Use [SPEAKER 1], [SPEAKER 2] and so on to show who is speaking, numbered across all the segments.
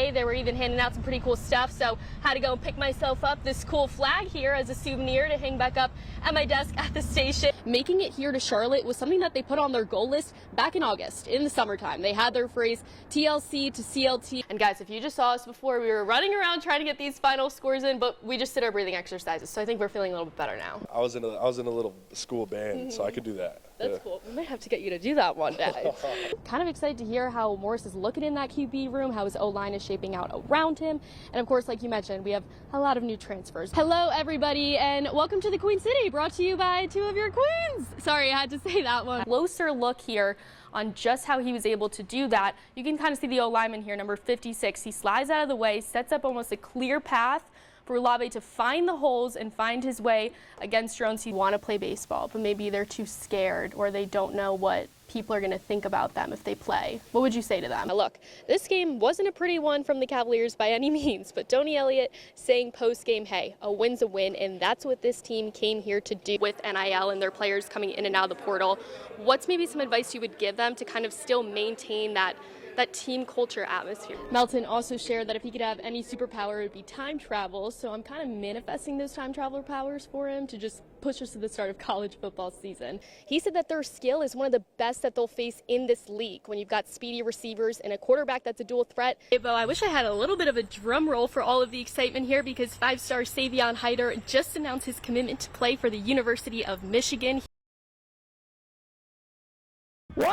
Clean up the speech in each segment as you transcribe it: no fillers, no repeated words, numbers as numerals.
[SPEAKER 1] Day. They were even handing out some pretty cool stuff, so had to go and pick myself up this cool flag here as a souvenir to hang back up at my desk at the station. Making it here to Charlotte was something that they put on their goal list back in August, in the summertime. They had their phrase TLC to CLT. And guys, if you just saw us before, we were running around trying to get these final scores in, but we just did our breathing exercises, so I think we're feeling a little bit better now.
[SPEAKER 2] I was in a little school band, so I could do that.
[SPEAKER 1] That's cool. We might have to get you to do that one day. Kind of excited to hear how Morris is looking in that QB room, how his O-line is shaping out around him. And of course, like you mentioned, we have a lot of new transfers. Hello, everybody, and welcome to the Queen City, brought to you by two of your queens. Sorry, I had to say that one. Closer look here on just how he was able to do that. You can kind of see the O-lineman here, number 56. He slides out of the way, sets up almost a clear path for Olave to find the holes and find his way against drones who want to play baseball, but maybe they're too scared or they don't know what people are going to think about them if they play. What would you say to them? Now look, this game wasn't a pretty one from the Cavaliers by any means, but Tony Elliott saying post-game, hey, a win's a win, and that's what this team came here to do with NIL and their players coming in and out of the portal. What's maybe some advice you would give them to kind of still maintain that team culture atmosphere? Melton also shared that if he could have any superpower, it would be time travel. So I'm kind of manifesting those time traveler powers for him to just push us to the start of college football season. He said that their skill is one of the best that they'll face in this league when you've got speedy receivers and a quarterback that's a dual threat. Hey, Bo, I wish I had a little bit of a drum roll for all of the excitement here because five-star Savion Hyder just announced his commitment to play for the University of Michigan.
[SPEAKER 3] One!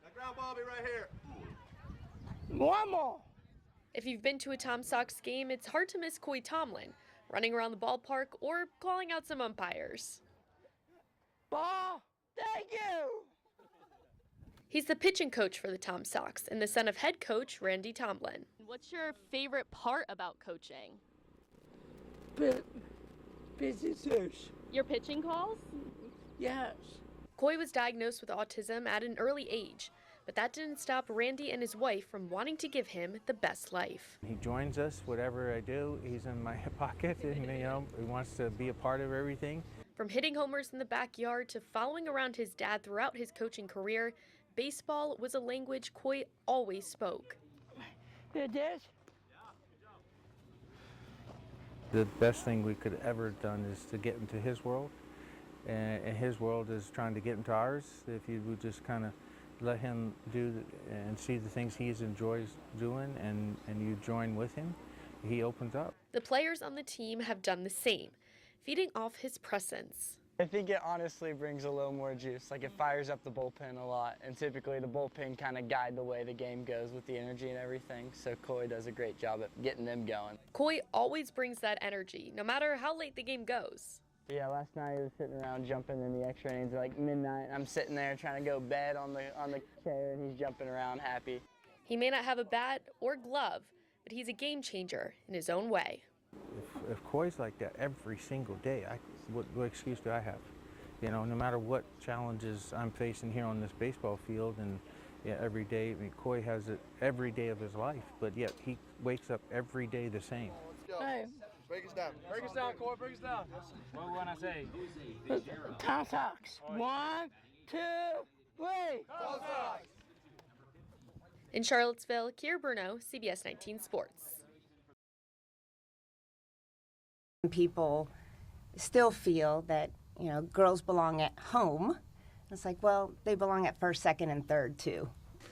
[SPEAKER 2] That ground ball be right here.
[SPEAKER 3] One more!
[SPEAKER 1] If you've been to a Tom Sox game, it's hard to miss Coy Tomlin, running around the ballpark or calling out some umpires.
[SPEAKER 3] Ball! Thank you!
[SPEAKER 1] He's the pitching coach for the Tom Sox and the son of head coach Randy Tomlin. What's your favorite part about coaching?
[SPEAKER 3] Visitors.
[SPEAKER 1] Your pitching calls?
[SPEAKER 3] Yes.
[SPEAKER 1] Coy was diagnosed with autism at an early age, but that didn't stop Randy and his wife from wanting to give him the best life.
[SPEAKER 4] He joins us, whatever I do, he's in my pocket, and he wants to be a part of everything.
[SPEAKER 1] From hitting homers in the backyard to following around his dad throughout his coaching career, baseball was a language Coy always spoke.
[SPEAKER 3] It is?
[SPEAKER 4] The best thing we could ever done is to get into his world, and his world is trying to get into ours. If you would just kind of let him do and see the things he enjoys doing, and you join with him, he opens up.
[SPEAKER 1] The players on the team have done the same, feeding off his presence.
[SPEAKER 5] I think it honestly brings a little more juice. Like, it fires up the bullpen a lot, and typically the bullpen kind of guide the way the game goes with the energy and everything, so Coy does a great job at getting them going.
[SPEAKER 1] Coy always brings that energy, no matter how late the game goes.
[SPEAKER 5] Yeah, last night I was sitting around jumping in the extra innings like midnight. I'm sitting there trying to go bed on the chair, and he's jumping around happy.
[SPEAKER 1] He may not have a bat or glove, but he's a game changer in his own way.
[SPEAKER 4] If Coy's like that every single day, what excuse do I have? You know, no matter what challenges I'm facing here on this baseball field, and yeah, every day, I mean, Coy has it every day of his life, but yet he wakes up every day the same.
[SPEAKER 2] Let's go.
[SPEAKER 3] Hey.
[SPEAKER 2] Break us down.
[SPEAKER 6] Break us down, Coy. Break us down. What when I say?
[SPEAKER 3] Tom Sox. 1, 2, 3.
[SPEAKER 2] Tom Sox.
[SPEAKER 1] In Charlottesville, Keara Bruno, CBS 19 Sports.
[SPEAKER 7] People still feel that, you know, girls belong at home. It's like, well, they belong at first, second, and third, too.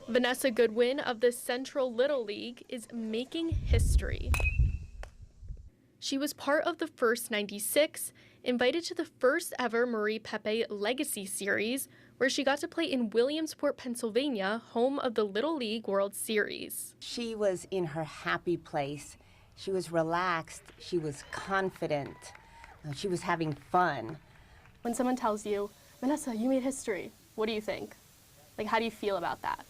[SPEAKER 1] Vanessa Goodwin of the Central Little League is making history. She was part of the first 96, invited to the first ever Marie Pepe Legacy Series, where she got to play in Williamsport, Pennsylvania, home of the Little League World Series.
[SPEAKER 7] She was in her happy place. She was relaxed. She was confident. She was having fun.
[SPEAKER 1] When someone tells you, Vanessa, you made history, what do you think? Like, how do you feel about that?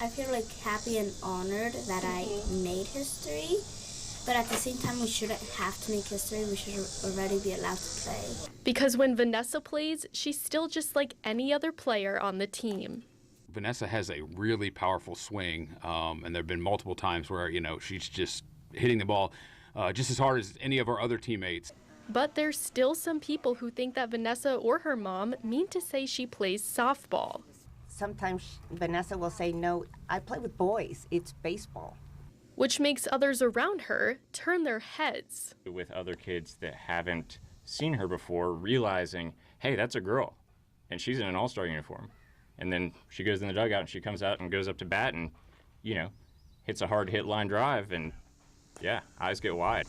[SPEAKER 8] I feel like happy and honored that I made history, but at the same time, we shouldn't have to make history. We should already be allowed to play.
[SPEAKER 1] Because when Vanessa plays, she's still just like any other player on the team.
[SPEAKER 9] Vanessa has a really powerful swing, and there have been multiple times where, you know, she's just hitting the ball just as hard as any of our other teammates.
[SPEAKER 1] But there's still some people who think that Vanessa or her mom mean to say she plays softball.
[SPEAKER 7] Sometimes Vanessa will say, no, I play with boys. It's baseball.
[SPEAKER 1] which makes others around her turn their heads.
[SPEAKER 10] With other kids that haven't seen her before, realizing, hey, that's a girl, and she's in an all-star uniform. And then she goes in the dugout and she comes out and goes up to bat and, you know, hits a hard hit line drive, and yeah, eyes get wide.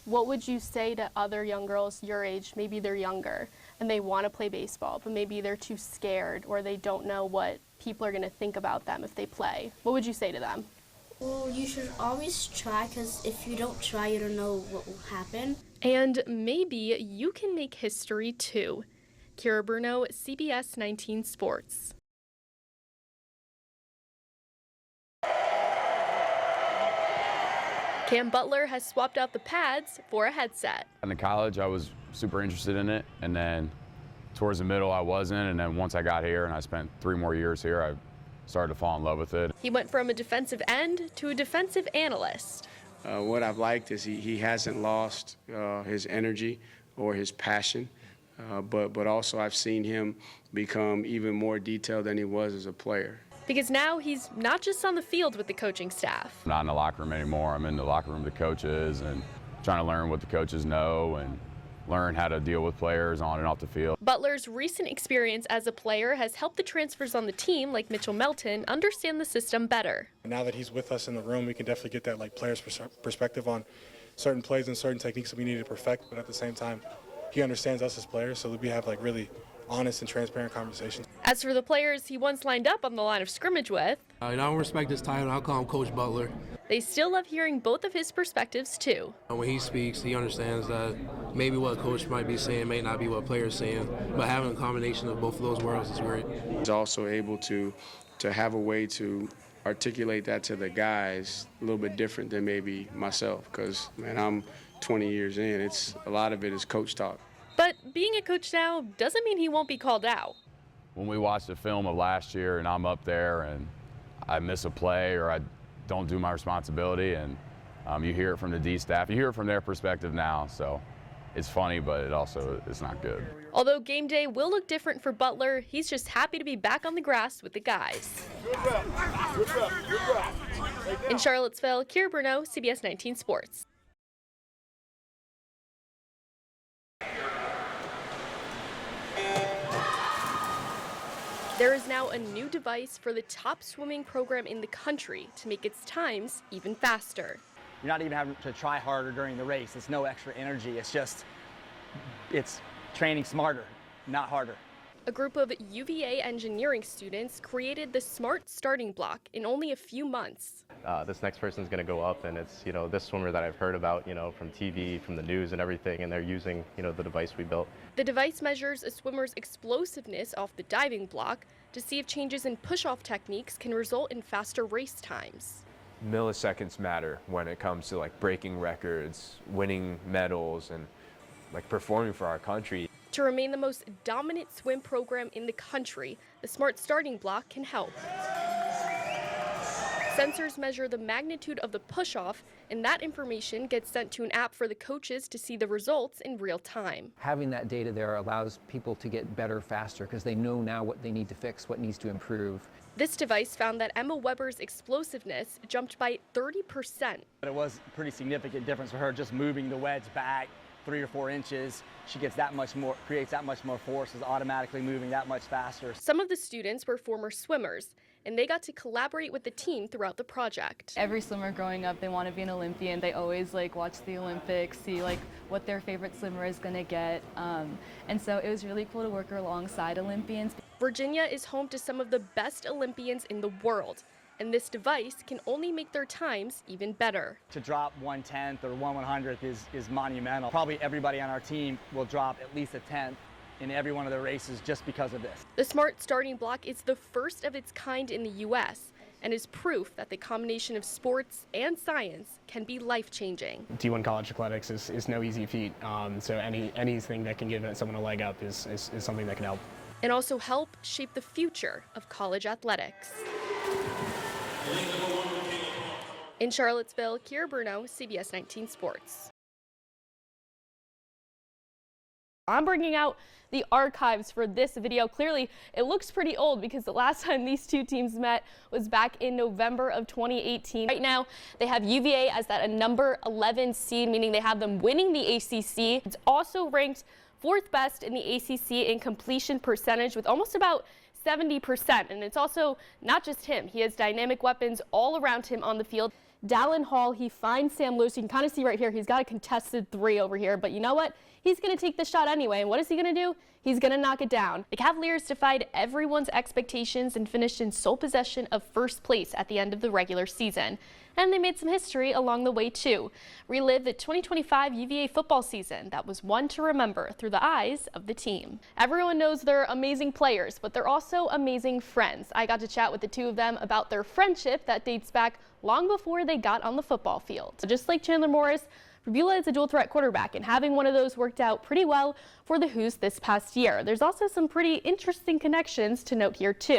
[SPEAKER 1] What would you say to other young girls your age, maybe they're younger, and they want to play baseball, but maybe they're too scared or they don't know what people are going to think about them if they play? What would you say to them?
[SPEAKER 8] Well, you should always try, because if you don't try, you don't know what will happen.
[SPEAKER 1] And maybe you can make history too. Keara Bruno, CBS 19 Sports. Cam Butler has swapped out the pads for a headset.
[SPEAKER 11] In college, I was super interested in it, and then towards the middle, I wasn't, and then once I got here and I spent 3 more years here, I started to fall in love with it.
[SPEAKER 1] He went from a defensive end to a defensive analyst.
[SPEAKER 12] What I've liked is he hasn't lost his energy or his passion, but also I've seen him become even more detailed than he was as a player.
[SPEAKER 1] Because now he's not just on the field with the coaching staff.
[SPEAKER 11] I'm not in the locker room anymore. I'm in the locker room with the coaches and trying to learn what the coaches know and learn how to deal with players on and off the field.
[SPEAKER 1] Butler's recent experience as a player has helped the transfers on the team, like Mitchell Melton, understand the system better.
[SPEAKER 13] Now that he's with us in the room, we can definitely get that player's perspective on certain plays and certain techniques that we need to perfect, but at the same time, he understands us as players, so that we have really honest and transparent conversations.
[SPEAKER 1] As for the players he once lined up on the line of scrimmage with,
[SPEAKER 14] I don't respect his title. I'll call him Coach Butler.
[SPEAKER 1] They still love hearing both of his perspectives too.
[SPEAKER 14] When he speaks, he understands that maybe what a coach might be saying may not be what a player is saying, but having a combination of both of those worlds is great.
[SPEAKER 12] He's also able to have a way to articulate that to the guys a little bit different than maybe myself, because, man, I'm 20 years in. A lot of it is coach talk.
[SPEAKER 1] But being a coach now doesn't mean he won't be called out.
[SPEAKER 11] When we watch the film of last year and I'm up there and I miss a play or I don't do my responsibility, and you hear it from the D staff, you hear it from their perspective now, so it's funny, but it's not good.
[SPEAKER 1] Although game day will look different for Butler, he's just happy to be back on the grass with the guys. In Charlottesville, Keara Bruno, CBS 19 Sports. There is now a new device for the top swimming program in the country to make its times even faster.
[SPEAKER 5] You're not even having to try harder during the race. It's no extra energy. It's training smarter, not harder.
[SPEAKER 1] A group of UVA engineering students created the smart starting block in only a few months.
[SPEAKER 15] This next person's going to go up, and it's, this swimmer that I've heard about, from TV, from the news and everything, and they're using, the device we built.
[SPEAKER 1] The device measures a swimmer's explosiveness off the diving block to see if changes in push-off techniques can result in faster race times.
[SPEAKER 16] Milliseconds matter when it comes to breaking records, winning medals, and performing for our country.
[SPEAKER 1] To remain the most dominant swim program in the country, the smart starting block can help. Sensors measure the magnitude of the push-off, and that information gets sent to an app for the coaches to see the results in real time.
[SPEAKER 17] Having that data there allows people to get better faster because they know now what they need to fix, what needs to improve.
[SPEAKER 1] This device found that Emma Weber's explosiveness jumped by 30%.
[SPEAKER 5] But it was a pretty significant difference for her just moving the wedge back 3 or 4 inches. She gets that much more, creates that much more force, is automatically moving that much faster.
[SPEAKER 1] Some of the students were former swimmers, and they got to collaborate with the team throughout the project.
[SPEAKER 18] Every swimmer growing up, they want to be an Olympian. They always watch the Olympics, see what their favorite swimmer is going to get. And so it was really cool to work alongside Olympians.
[SPEAKER 1] Virginia is home to some of the best Olympians in the world, and this device can only make their times even better.
[SPEAKER 5] To drop 1/10 or 1/100th is monumental. Probably everybody on our team will drop at least a 10th in every one of the races just because of this.
[SPEAKER 1] The smart starting block is the first of its kind in the U.S. and is proof that the combination of sports and science can be life-changing.
[SPEAKER 19] D1 college athletics is no easy feat, so anything that can give someone a leg up is something that can help.
[SPEAKER 1] And also help shape the future of college athletics. In Charlottesville, Keara Bruno, CBS 19 Sports. I'm bringing out the archives for this video. Clearly, it looks pretty old because the last time these two teams met was back in November of 2018. Right now, they have UVA as that a number 11 seed, meaning they have them winning the ACC. It's also ranked 4th best in the ACC in completion percentage with almost about 70%. And it's also not just him. He has dynamic weapons all around him on the field. Dallin Hall, he finds Sam Lewis. You can kind of see right here, he's got a contested 3 over here, but you know what? He's going to take the shot anyway, and what is he going to do? He's going to knock it down. The Cavaliers defied everyone's expectations and finished in sole possession of 1st place at the end of the regular season. And they made some history along the way, too. Relive the 2025 UVA football season that was one to remember through the eyes of the team. Everyone knows they're amazing players, but they're also amazing friends. I got to chat with the two of them about their friendship that dates back long before they got on the football field. So just like Chandler Morris, Rabula is a dual threat quarterback, and having one of those worked out pretty well for the Hoos this past year. There's also some pretty interesting connections to note here, too.